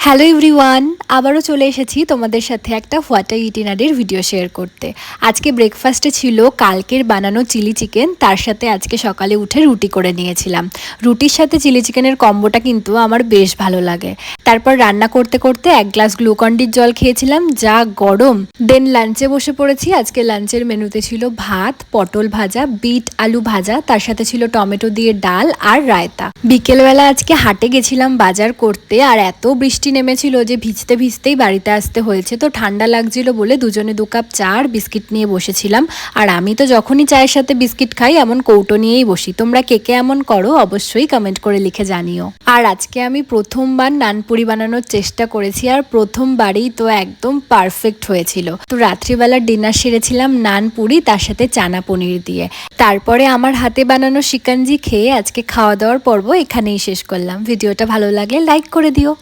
Hello everyone, আবারও চলে এসেছি তোমাদের সাথে একটা হোয়াটা ইটিনারির ভিডিও শেয়ার করতে। আজকে ব্রেকফাস্টে ছিল কালকের বানানো চিলি চিকেন, তার সাথে আজকে সকালে উঠে রুটি করে নিয়েছিলাম। রুটির সাথে চিলি চিকেনের কম্বোটা কিন্তু আমার বেশ ভালো লাগে। তারপর রান্না করতে করতে এক গ্লাস গ্লুকন্ডির জল খেয়েছিলাম, যা গরম। দেন লাঞ্চে বসে পড়েছি। আজকে লাঞ্চের মেনুতে ছিল ভাত, পটল ভাজা, বিট আলু ভাজা, তার সাথে ছিল টমেটো দিয়ে ডাল আর রায়তা। বিকেলবেলা আজকে হাটে গেছিলাম বাজার করতে, আর এত বৃষ্টি নেমেছিল যে ভিজতে ভিজতেই বাড়িতে আসতে হয়েছে। তো ঠান্ডা লাগছিল বলে দুজনে 2 কাপ চা আর বিস্কিট নিয়ে বসেছিলাম। আর আমি তো যখনই চায়ের সাথে বিস্কিট খাই এমন কৌটো নিয়েই বসি। তোমরা কে কে এমন করো অবশ্যই কমেন্ট করে লিখে জানিও। আর আজকে আমি প্রথমবার নানপুরি বানানোর চেষ্টা করেছি, আর প্রথমবারই তো একদম পারফেক্ট হয়েছিল। তো রাত্রিবেলার ডিনার সেরেছিলাম নানপুরি, তার সাথে চানা পনির দিয়ে। তারপরে আমার হাতে বানানো শিকঞ্জি খেয়ে আজকে খাওয়া দাওয়ার পর্ব এখানেই শেষ করলাম। ভিডিওটা ভালো লাগলে লাইক করে দিও।